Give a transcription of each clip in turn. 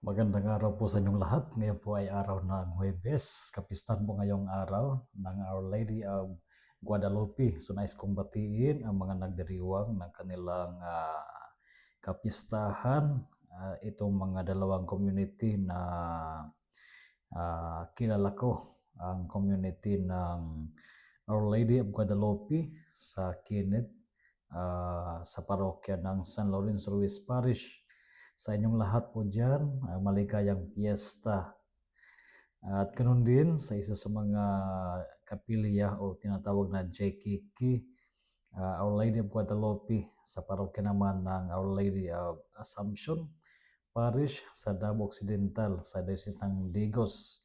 Magandang araw po sa inyong lahat. Ngayon po ay araw ng Huwebes. Kapistahan po ngayong araw ng Our Lady of Guadalupe. So nais kong batiin ang mga nagdiriwang ng kanilang kapistahan. Itong mga dalawang community na kilala ko. Ang community ng Our Lady of Guadalupe sa Kinid, sa parokya ng San Lorenzo Ruiz Parish. Sa inyong lahat po dyan, maligayang piyesta. At ganoon din sa isa sa mga kapilya o tinatawag na JKK, Our Lady of Guadalupe, sa parokya naman ng Our Lady of Assumption Parish sa Davao Occidental, sa Diocese ng Digos.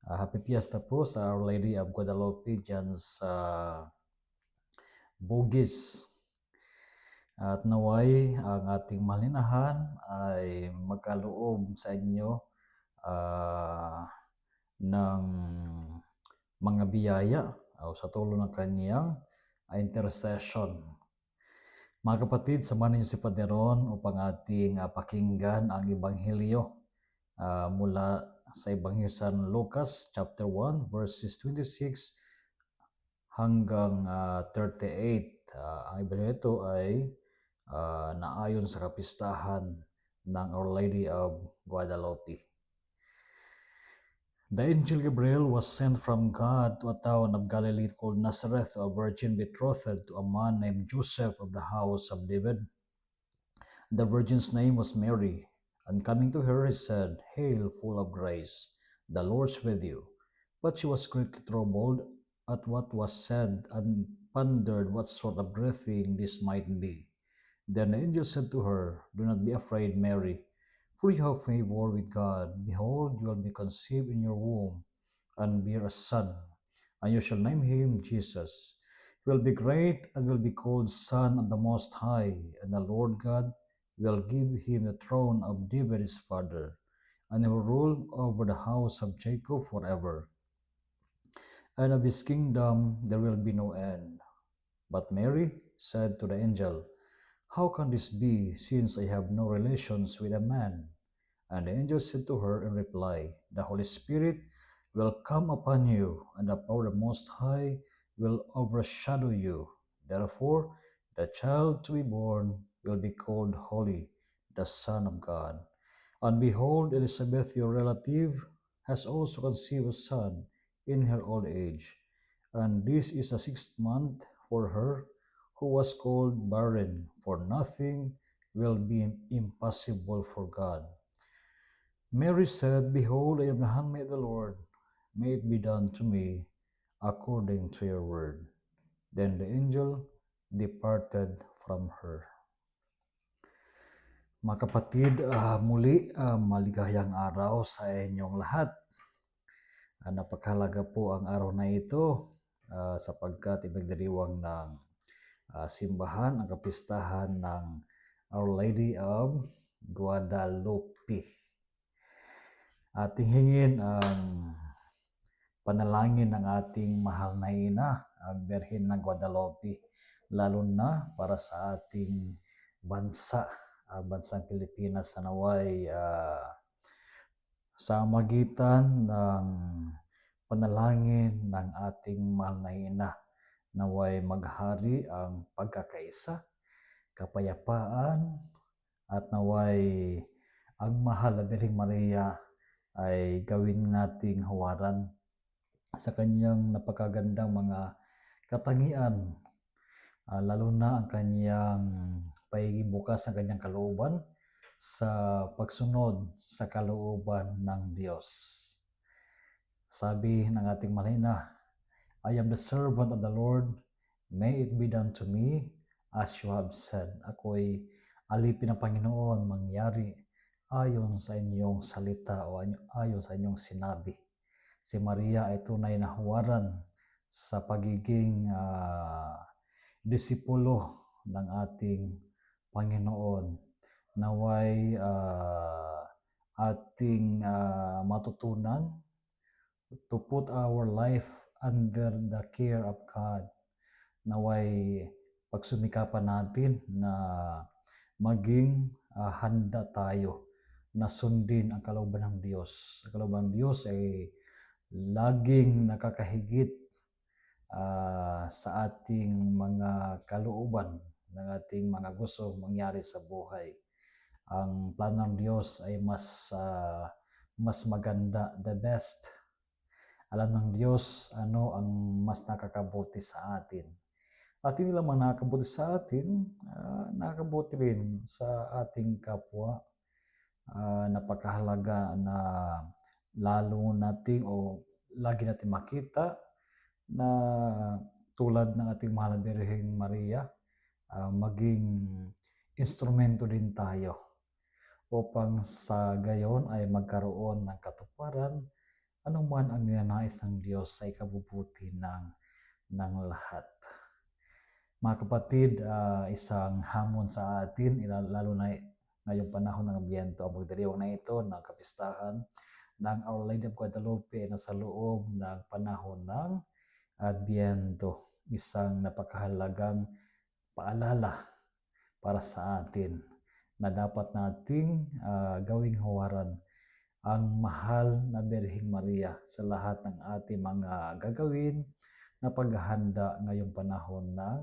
Happy Fiesta po sa Our Lady of Guadalupe dyan sa Bugis. At naway ang ating malinahan ay magkaloob sa inyo ng mga biyaya o sa tulong ng kanyang intercession. Mga kapatid, samahan niyo si Padre Ron upang ating pakinggan ang Ebanghelyo mula sa Ebanghelyo San Lucas chapter 1 verses 26 hanggang 38. Ang Ebanghelyo ito ay naayon sa kapistahan ng Our Lady of Guadalupe. The angel Gabriel was sent from God to a town of Galilee called Nazareth, to a virgin betrothed to a man named Joseph of the house of David. The virgin's name was Mary, and coming to her he said, "Hail, full of grace, the Lord's with you." But she was greatly troubled at what was said, and pondered what sort of greeting this might be. Then the angel said to her, "Do not be afraid, Mary, for you have favor with God. Behold, you will be conceived in your womb, and bear a son, and you shall name him Jesus. He will be great, and will be called Son of the Most High, and the Lord God will give him the throne of David his father, and he will rule over the house of Jacob forever. And of his kingdom there will be no end." But Mary said to the angel, "How can this be, since I have no relations with a man?" And the angel said to her in reply, "The Holy Spirit will come upon you, and the power of the Most High will overshadow you. Therefore, the child to be born will be called Holy, the Son of God. And behold, Elizabeth, your relative, has also conceived a son in her old age. And this is the 6th month for her who was called barren, for nothing will be impossible for God." Mary said, "Behold, I am the handmaid of the Lord. May it be done to me according to your word." Then the angel departed from her. Mga kapatid, muli maligayang araw sa inyong lahat. Napakahalaga po ang araw na ito sapagkat ibigdiriwang ng simbahan ang kapistahan ng Our Lady of Guadalupe. Ating hingin ang panalangin ng ating mahal na ina, ang Birhen ng Guadalupe, lalo na para sa ating bansa, bansang Pilipinas, sa naway sa magitan ng panalangin ng ating mahal na ina, naway maghari ang pagkakaisa, kapayapaan, at naway ang mahal na Birheng Maria ay gawin nating hawaran sa kanyang napakagandang mga katangian, lalo na ang kanyang pagiging bukas ng kanyang kalooban sa pagsunod sa kalooban ng Diyos. Sabi ng ating malina, "I am the servant of the Lord, may it be done to me as you have said." Ako'y alipin ng Panginoon, mangyari ayon sa inyong salita o ayon sa inyong sinabi. Si Maria ay tunay na huwaran sa pagiging disipulo ng ating Panginoon. Naway ating matutunan to put our life under the care of God. Naway pagsumikapan natin na maging handa tayo na sundin ang kalooban ng Diyos. Ang kalooban ng Diyos ay laging nakakahigit sa ating mga kalooban, ng ating mga gusto mangyari sa buhay. Ang plano ng Diyos ay mas maganda, the best. Alam ng Diyos ano ang mas nakakabuti sa atin. At hindi lamang nakakabuti sa atin, nakakabuti rin sa ating kapwa. Napakahalaga na lalo nating o lagi natin makita na tulad ng ating mahal na Birheng Maria, maging instrumento din tayo upang sa gayon ay magkaroon ng katuparan anuman ang ninanais ng Diyos sa ikabubuti ng lahat. Mga kapatid, isang hamon sa atin, lalo na ngayong panahon ng Adbyento, ang magdiriwang na ito ng kapistahan ng Our Lady of Guadalupe na sa loob ng panahon ng Adbyento. Isang napakahalagang paalala para sa atin na dapat nating gawing huwaran ang mahal na Birheng Maria sa lahat ng ating mga gagawin na paghahanda ngayong panahon ng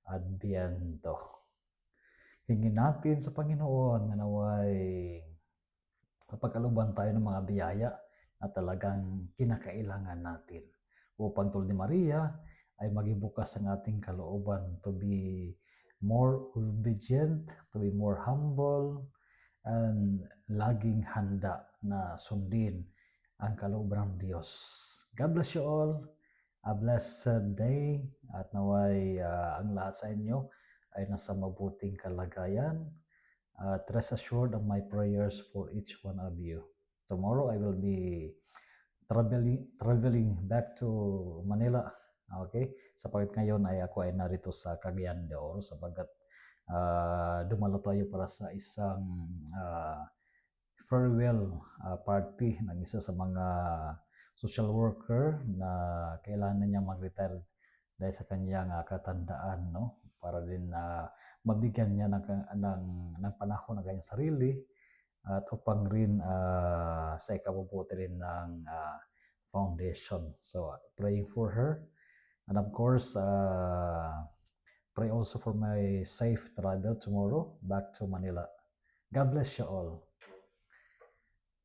Adbyento. Hingin natin sa Panginoon na naway kapagkalooban tayo ng mga biyaya na talagang kinakailangan natin upang tulad ni Maria ay maging bukas ang ating kalooban to be more obedient, to be more humble, and laging handa na sundin ang kalooban ng Diyos. God bless you all. A blessed day at naway ang lahat sa inyo ay nasa mabuting kalagayan. At rest assured of my prayers for each one of you. Tomorrow I will be traveling back to Manila. Okay? Sapagkat ngayon ay ako ay narito sa Cagayan de Oro sapagkat dumalo tayo para sa isang farewell party ng isa sa mga social worker na kailangan niya mag-retire dahil sa kanyang katandaan, no? Para din mabigyan niya ng panahon ng kanyang sarili at upang rin sa ikabubuti rin ng foundation. So, praying for her. And of course, pray also for my safe travel tomorrow back to Manila. God bless you all.